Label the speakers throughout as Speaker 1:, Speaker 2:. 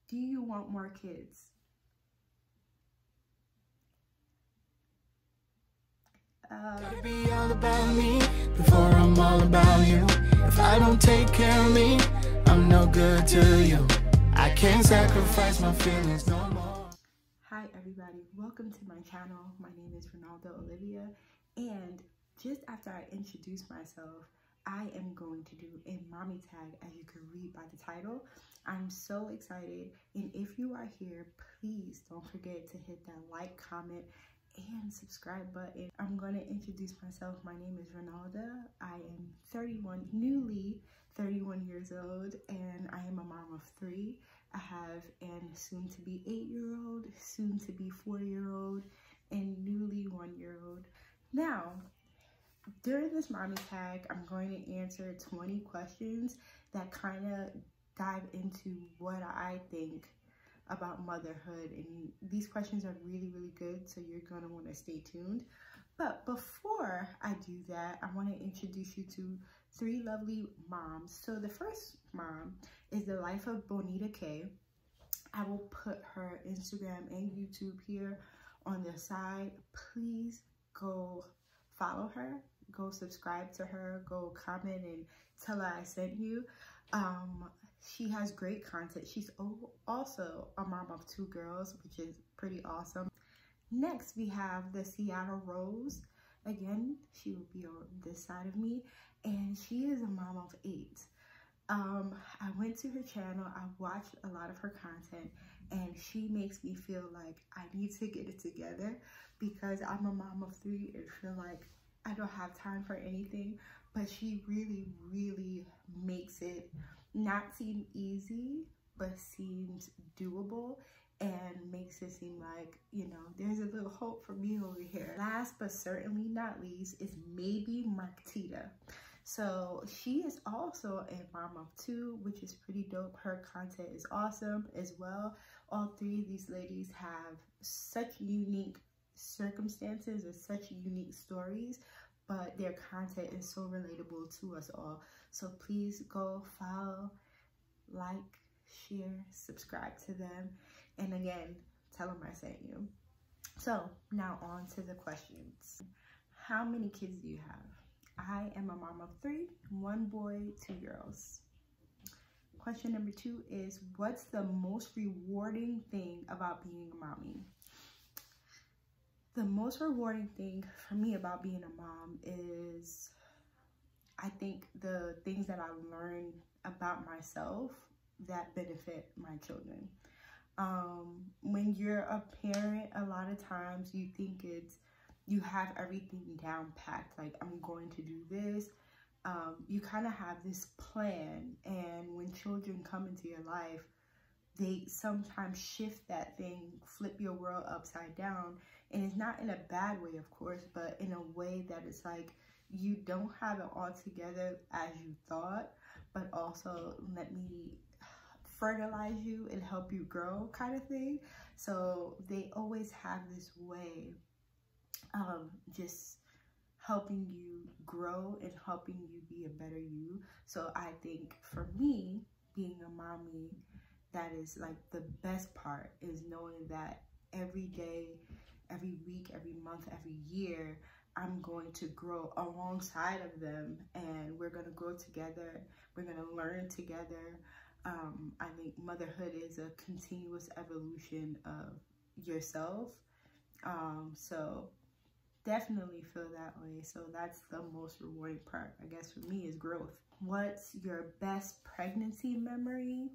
Speaker 1: Do you want more kids?
Speaker 2: Gotta be all about me before I'm all about you. If I don't take care of me, I'm no good to you. I can't sacrifice my feelings no more.
Speaker 1: Hi everybody, welcome to my channel. My name is Olivia, and just after I introduce myself, I am going to do a mommy tag, as you can read by the title. I'm so excited, and if you are here, please don't forget to hit that like, comment, and subscribe button. I'm going to introduce myself. My name is Ronalda. I am newly 31 years old, and I am a mom of 3. I have an soon-to-be 8-year-old, soon-to-be 4-year-old, and newly 1-year-old. Now, during this mommy tag, I'm going to answer 20 questions that kind of dive into what I think about motherhood, and these questions are really good, so you're going to want to stay tuned. But before I do that, I want to introduce you to 3 lovely moms. So the first mom is the life of Bonita K. I will put her Instagram and YouTube here on the side. Please go follow her, go subscribe to her, go comment and tell her I sent you. She has great content. She's also a mom of 2 girls, which is pretty awesome. Next, we have the Seattle Rose. Again, she will be on this side of me, and she is a mom of 8. I went to her channel, I watched a lot of her content, and she makes me feel like I need to get it together because I'm a mom of 3 and feel like I don't have time for anything. But she really makes it not seem easy, but seems doable, and makes it seem like, you know, there's a little hope for me over here. Last but certainly not least is maybe Marquita. So she is also a mom of 2, which is pretty dope. Her content is awesome as well. All 3 of these ladies have such unique circumstances and such unique stories, but their content is so relatable to us all. So please go follow, like, share, subscribe to them, and again, tell them I sent you. So now on to the questions. How many kids do you have? I am a mom of 3, 1 boy, 2 girls. Question number 2 is, what's the most rewarding thing about being a mommy? The most rewarding thing for me about being a mom is, I think, the things that I learned about myself that benefit my children. When you're a parent, a lot of times you think you have everything down packed, like I'm going to do this. You kind of have this plan, and when children come into your life, they sometimes shift that thing, flip your world upside down. And it's not in a bad way, of course, but in a way that it's like you don't have it all together as you thought, but also let me fertilize you and help you grow kind of thing. So they always have this way of just helping you grow and helping you be a better you. So I think for me, being a mommy, that is like the best part, is knowing that every day, every week, every month, every year, I'm going to grow alongside of them, and we're going to grow together. We're going to learn together. I think motherhood is a continuous evolution of yourself. So definitely feel that way. So that's the most rewarding part, I guess, for me, is growth. What's your best pregnancy memory?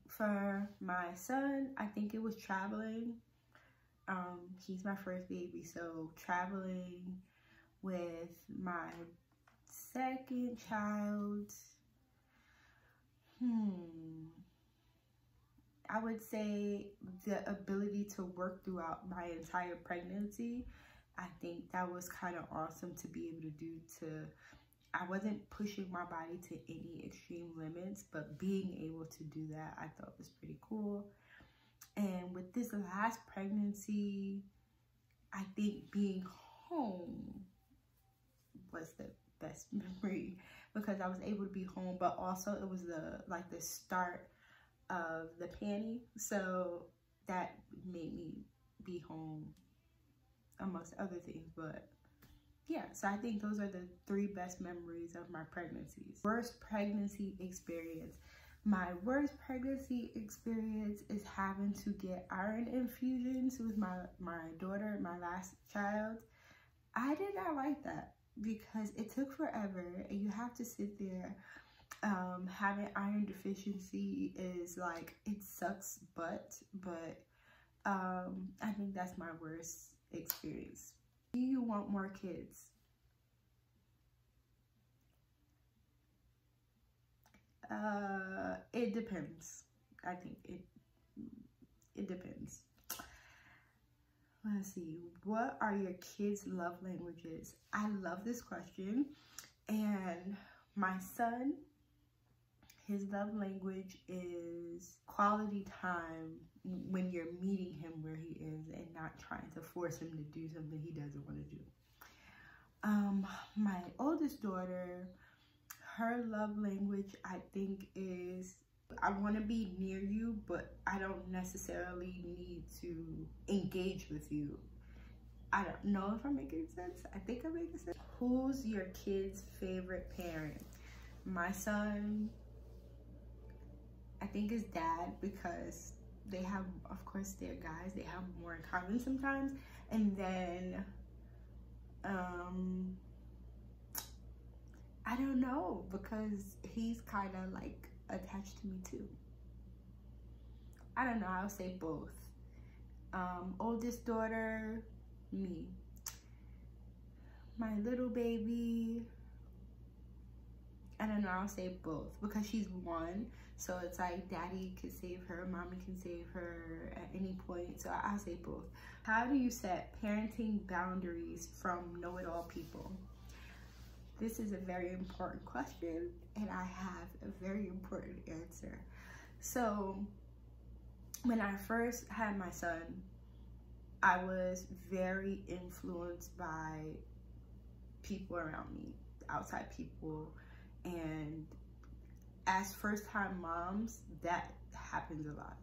Speaker 1: For my son, I think it was traveling. He's my first baby, so traveling with my second child, I would say the ability to work throughout my entire pregnancy. I think that was kind of awesome to be able to do. I wasn't pushing my body to any extreme limits, but being able to do that, I thought was pretty cool. And with this last pregnancy, I think being home was the best memory, because I was able to be home, but also it was the start of the panty, so that made me be home amongst other things. But yeah, so I think those are the 3 best memories of my pregnancies. Worst pregnancy experience. My worst pregnancy experience is having to get iron infusions with my daughter, my last child. I did not like that because it took forever and you have to sit there. Having iron deficiency is like, it sucks butt, but I think that's my worst experience. Do you want more kids? It depends. I think it depends. Let's see. What are your kids' love languages? I love this question. And my son, his love language is quality time when you're meeting him where he is and not trying to force him to do something he doesn't want to do. My oldest daughter, her love language, I think, is I want to be near you, but I don't necessarily need to engage with you. I don't know if I'm making sense. I think I'm making sense. Who's your kid's favorite parent? My son, I think, is dad, because they have, of course, they're guys. They have more in common sometimes. And then, I don't know, because he's kind of like attached to me too. I don't know, I'll say both. Oldest daughter, me. My little baby, I don't know, I'll say both, because she's 1. So it's like daddy can save her, mommy can save her at any point. So I'll say both. How do you set parenting boundaries from know-it-all people? This is a very important question, and I have a very important answer. So when I first had my son, I was very influenced by people around me, outside people. And as first-time moms, that happens a lot.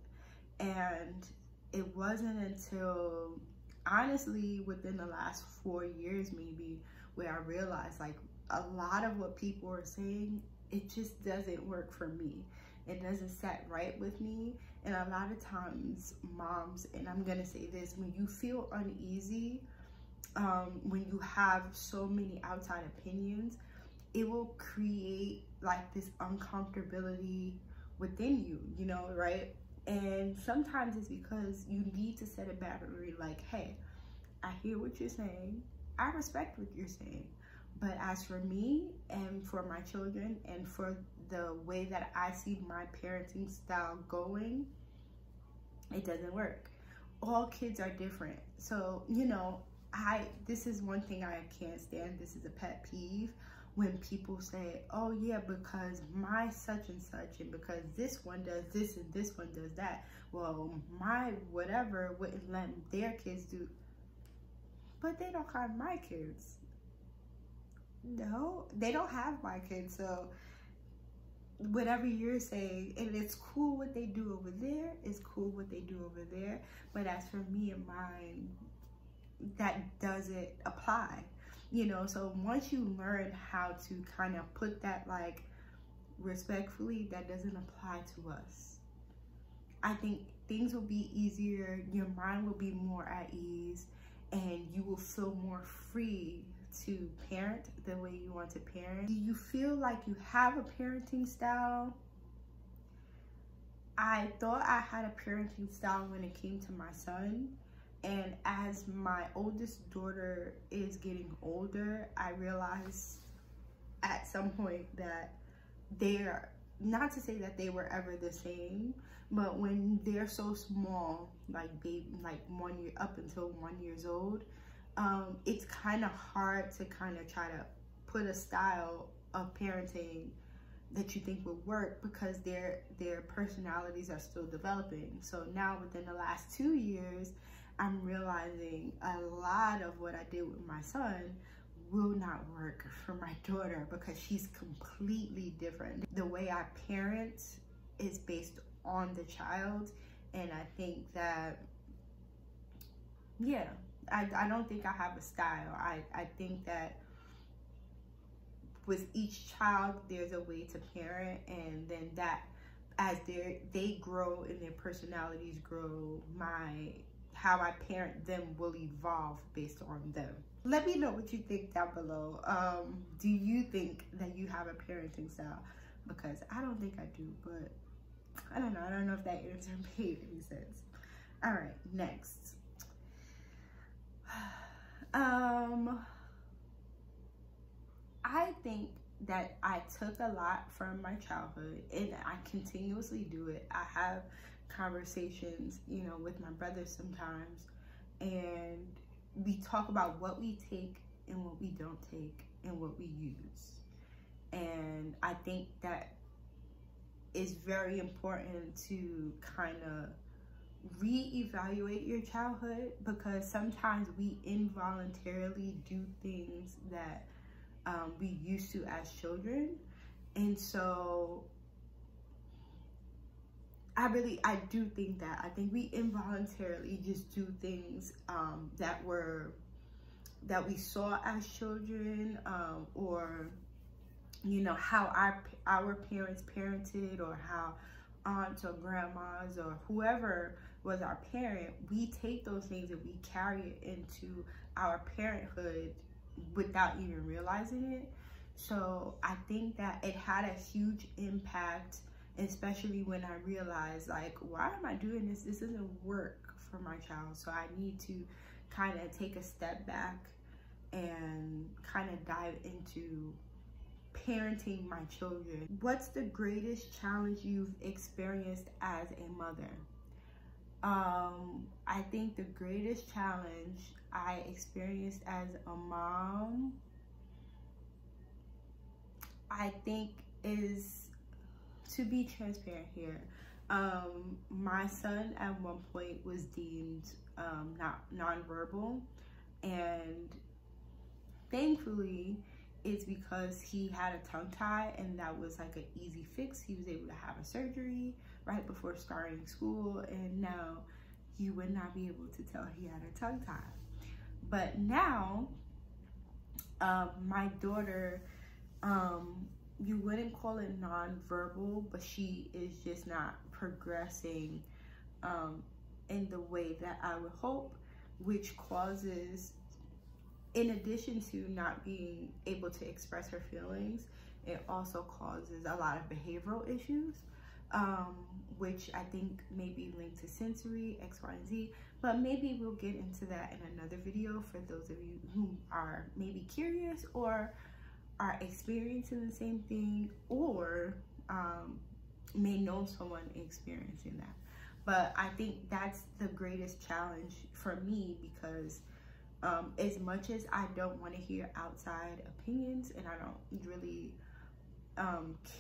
Speaker 1: And it wasn't until, honestly, within the last 4 years maybe, where I realized, like, a lot of what people are saying, it just doesn't work for me. It doesn't set right with me. And a lot of times, moms, and I'm gonna say this, when you feel uneasy, when you have so many outside opinions, it will create like this uncomfortability within you, you know, right? And sometimes it's because you need to set a boundary, like, hey, I hear what you're saying, I respect what you're saying, but as for me and for my children and for the way that I see my parenting style going, it doesn't work. All kids are different. So, you know, this is one thing I can't stand. This is a pet peeve, when people say, oh yeah, because my such and such, and because this one does this and this one does that, well, my whatever wouldn't let their kids do. But they don't have my kids. No, they don't have my kids. So whatever you're saying, and it's cool what they do over there, it's cool what they do over there, but as for me and mine, that doesn't apply. You know, so once you learn how to kind of put that, like, respectfully, that doesn't apply to us, I think things will be easier, your mind will be more at ease, and you will feel more free to parent the way you want to parent. Do you feel like you have a parenting style? I thought I had a parenting style when it came to my son. And as my oldest daughter is getting older, I realized at some point that they're, not to say that they were ever the same, but when they're so small, like baby, like 1 year, up until 1 year old, it's kind of hard to kind of try to put a style of parenting that you think would work, because their personalities are still developing. So now within the last 2 years, I'm realizing a lot of what I did with my son will not work for my daughter, because she's completely different. The way I parent is based on the child. And I think that, yeah, I don't think I have a style. I think that with each child, there's a way to parent, and then that as they grow and their personalities grow, how I parent them will evolve based on them. Let me know what you think down below. Do you think that you have a parenting style? Because I don't think I do, but I don't know. I don't know if that answer made any sense. All right, next. I think that I took a lot from my childhood, and I continuously do it. I have conversations, you know, with my brothers sometimes, and we talk about what we take and what we don't take and what we use. And I think that it's very important to kind of reevaluate your childhood, because sometimes we involuntarily do things that we used to as children. And so I do think that. I think we involuntarily just do things that we saw as children, or, you know, how our parents parented, or how aunts or grandmas or whoever was our parent, we take those things and we carry it into our parenthood without even realizing it. So I think that it had a huge impact, especially when I realized, like, why am I doing this? This doesn't work for my child. So I need to kind of take a step back and kind of dive into parenting my children. What's the greatest challenge you've experienced as a mother? I think the greatest challenge I experienced as a mom, I think, is to be transparent here. My son at one point was deemed nonverbal, and thankfully it's because he had a tongue tie, and that was like an easy fix. He was able to have a surgery right before starting school, and now you would not be able to tell he had a tongue tie. But now, my daughter, you wouldn't call it nonverbal, but she is just not progressing in the way that I would hope, which causes, in addition to not being able to express her feelings, it also causes a lot of behavioral issues, which I think may be linked to sensory, X, Y, and Z, but maybe we'll get into that in another video for those of you who are maybe curious or are experiencing the same thing, or may know someone experiencing that. But I think that's the greatest challenge for me, because as much as I don't want to hear outside opinions, and I don't really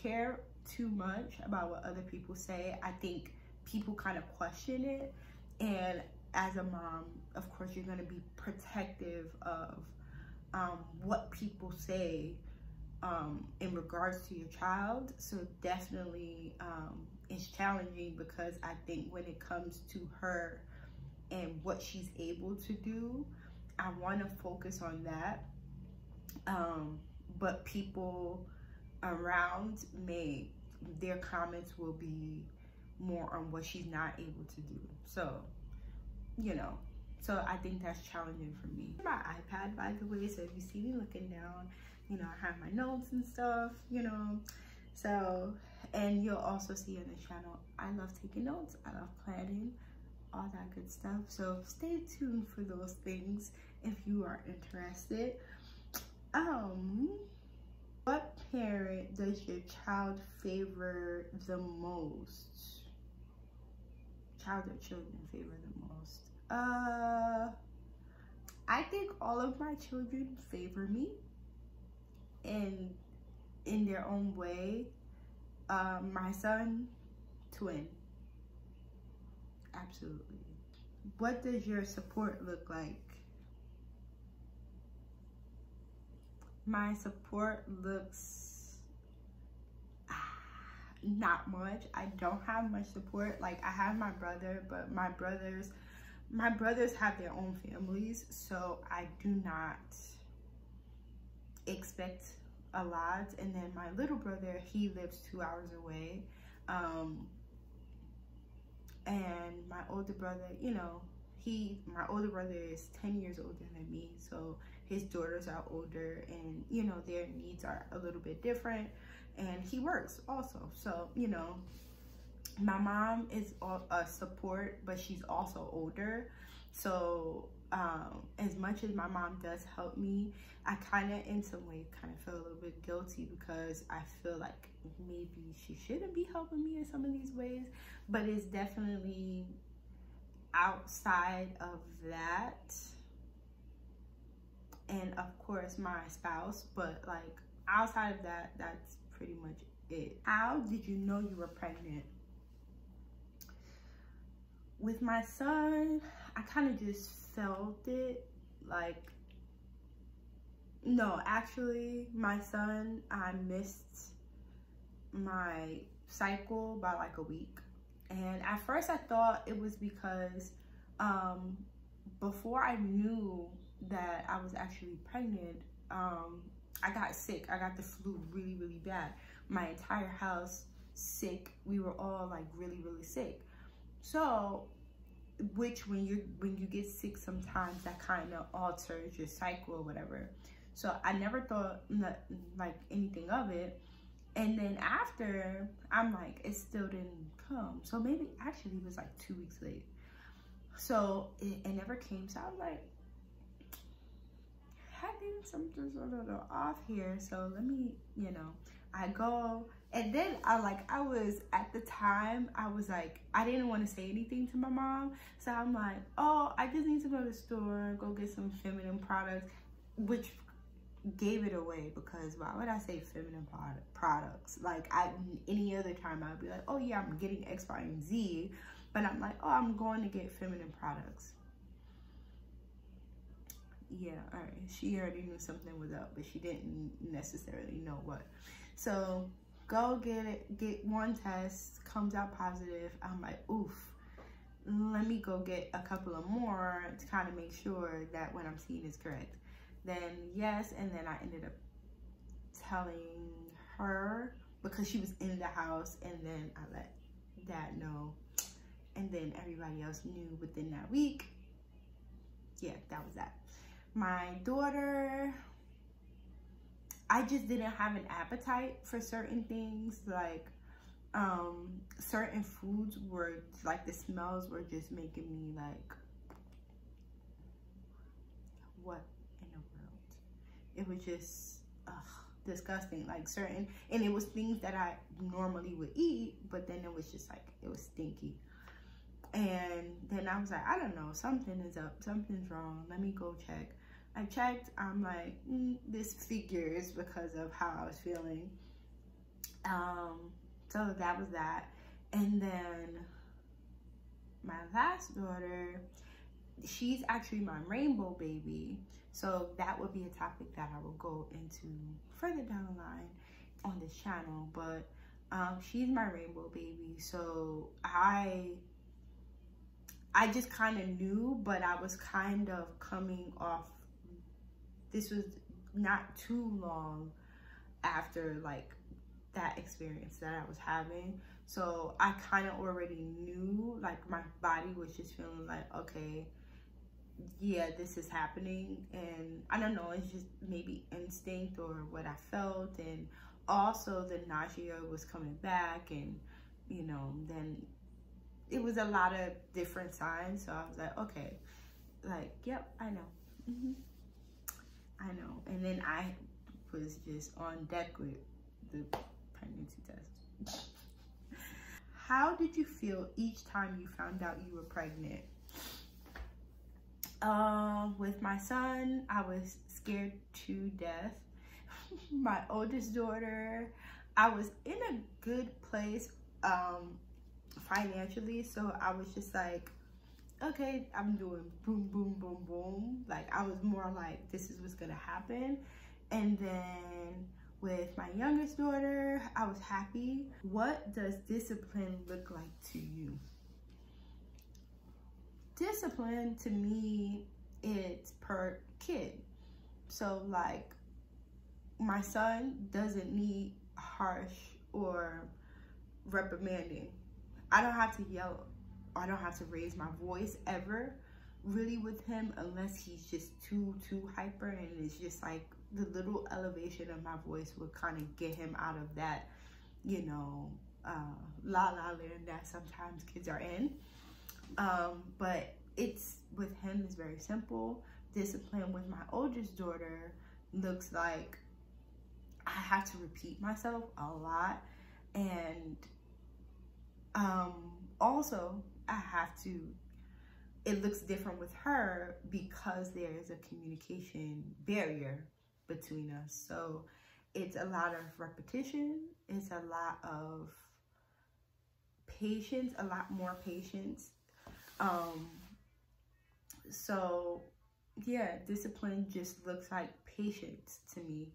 Speaker 1: care too much about what other people say, I think people kind of question it. And as a mom, of course, you're going to be protective of what people say in regards to your child. So definitely it's challenging, because I think when it comes to her and what she's able to do, I want to focus on that, but people around their comments will be more on what she's not able to do. So, you know, so I think that's challenging for me. My iPad, by the way, so if you see me looking down, you know, I have my notes and stuff, you know. So, and you'll also see on the channel, I love taking notes, I love planning, all that good stuff. So stay tuned for those things if you are interested. What parent does your child favor the most? Child or children favor the most? I think all of my children favor me in their own way. My son, twin. Absolutely. What does your support look like? My support looks, not much. I don't have much support. Like, I have my brother, but my brothers have their own families, so I do not expect a lot. And then my little brother, he lives 2 hours away, and my older brother, you know, my older brother is 10 years older than me, so his daughters are older, and you know, their needs are a little bit different, and he works also. So, you know, my mom is a support, but she's also older. So as much as my mom does help me, I kind of in some way kind of feel a little bit guilty, because I feel like maybe she shouldn't be helping me in some of these ways. But it's definitely outside of that, and of course my spouse, but like outside of that, that's pretty much it. How did you know you were pregnant? With my son, I kind of just felt it. Like, no, actually my son, I missed my cycle by like a week. And at first I thought it was because before I knew that I was actually pregnant, I got sick. I got the flu really, really bad. My entire house sick. We were all like really, really sick. So, which when you get sick, sometimes that kind of alters your cycle or whatever. So I never thought like anything of it. And then after, I'm like, it still didn't come. So maybe actually it was like 2 weeks late. So it never came. So I was like, having something's a little off here. So let me, you know, I go. And then I was, at the time, I was like, I didn't want to say anything to my mom. So I'm like, oh, I just need to go to the store, go get some feminine products, which gave it away, because why would I say feminine products? Like, any other time I'd be like, oh yeah, I'm getting X, Y, and Z, but I'm like, oh, I'm going to get feminine products. Yeah, all right, she already knew something was up, but she didn't necessarily know what. So go get one test, comes out positive. I'm like, oof, let me go get a couple of more to kind of make sure that what I'm seeing is correct. Then yes, and then I ended up telling her, because she was in the house, and then I let Dad know, and then everybody else knew within that week. Yeah, that was that. My daughter, I just didn't have an appetite for certain things. Like certain foods were like, the smells were just making me like, what in the world? It was just disgusting. Like certain, and it was things that I normally would eat, but then it was just like, it was stinky. And then I was like, I don't know, something is up, something's wrong, let me go check. I checked, I'm like, this figures because of how I was feeling. So that was that. And then my last daughter, she's actually my rainbow baby. So that would be a topic that I will go into further down the line on this channel. But she's my rainbow baby. So I just kind of knew, but I was kind of coming off, this was not too long after like that experience that I was having. So I kind of already knew, like my body was just feeling like, okay, yeah, this is happening. And I don't know, it's just maybe instinct or what I felt. And also the nausea was coming back, and you know, then it was a lot of different signs. So I was like, okay, like, yep, I know. I know. And then I was just on deck with the pregnancy test. How did you feel each time you found out you were pregnant? With my son, I was scared to death. My oldest daughter, I was in a good place financially, so I was just like, okay, I'm doing boom, boom, boom, boom. Like, I was more like, this is what's gonna happen. And then With my youngest daughter, I was happy. What does discipline look like to you? Discipline to me, it's per kid. So like, my son doesn't need harsh or reprimanding. I don't have to yell. I don't have to raise my voice ever really with him, unless he's just too hyper, and it's just like the little elevation of my voice would kind of get him out of that, you know, la la land that sometimes kids are in. But it's with him is very simple. Discipline with my oldest daughter looks like I have to repeat myself a lot, and also I have to, it looks different with her because there is a communication barrier between us. So it's a lot of repetition, it's a lot of patience, a lot more patience. So yeah, discipline just looks like patience to me.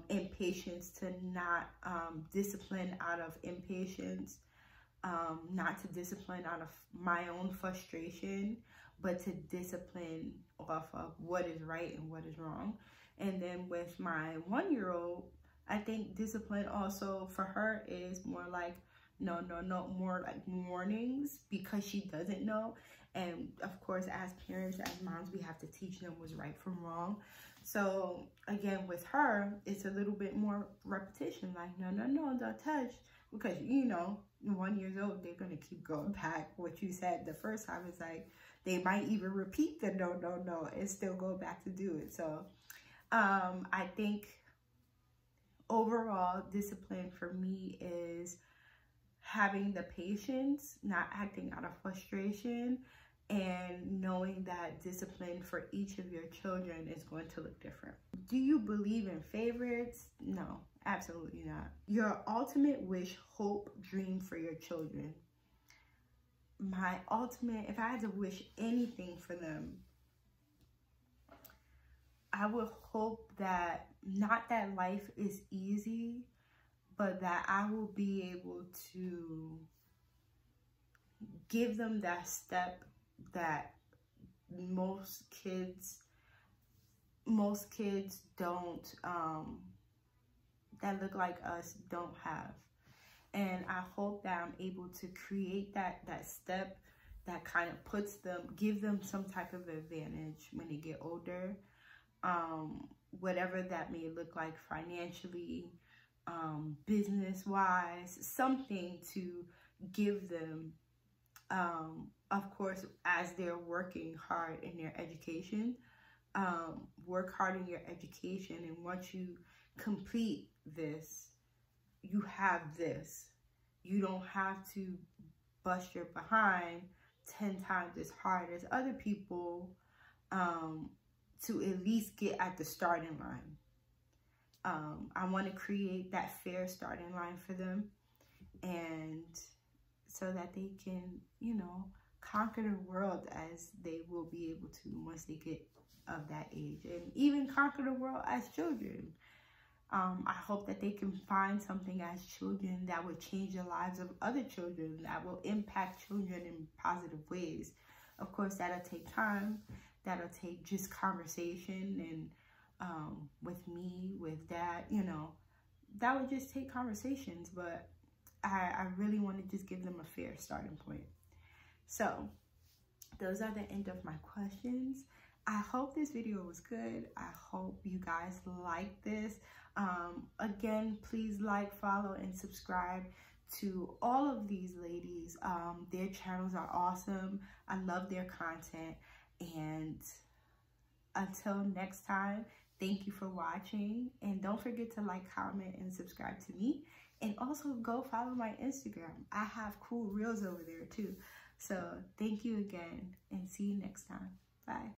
Speaker 1: Impatience to not discipline out of impatience, not to discipline out of my own frustration, but to discipline off of what is right and what is wrong. And then with my 1-year-old, I think discipline also for her is more like no, more like warnings, because she doesn't know. And of course, as parents, as moms, we have to teach them what's right from wrong. So again, with her, it's a little bit more repetition, like no, don't touch, because you know, 1 year old, they're gonna keep going back what you said the first time. It's like they might even repeat the no and still go back to do it. So I think overall discipline for me is having the patience, not acting out of frustration, and knowing that discipline for each of your children is going to look different. Do you believe in favorites? No, absolutely not. Your ultimate wish, hope, dream for your children. My ultimate, if I had to wish anything for them, I would hope that, not that life is easy, but that I will be able to give them that step that most kids don't, that look like us, don't have. And I hope that I'm able to create that step that kind of puts them, give them some type of advantage when they get older, whatever that may look like financially, business-wise, something to give them, of course, as they're working hard in their education. Work hard in your education, and once you complete this, you have this. You don't have to bust your behind 10 times as hard as other people to at least get at the starting line. I want to create that fair starting line for them, and so that they can, you know, conquer the world as they will be able to once they get of that age, and even conquer the world as children. I hope that they can find something as children that would change the lives of other children, that will impact children in positive ways. Of course, that'll take time. That'll take just conversation, and with me, with dad, you know, that would just take conversations. But I really want to just give them a fair starting point. So those are the end of my questions. I hope this video was good. I hope you guys like this. Again, please like, follow, and subscribe to all of these ladies. Their channels are awesome. I love their content. And until next time, thank you for watching. And don't forget to like, comment, and subscribe to me. And also go follow my Instagram. I have cool reels over there too. So thank you again, and see you next time. Bye.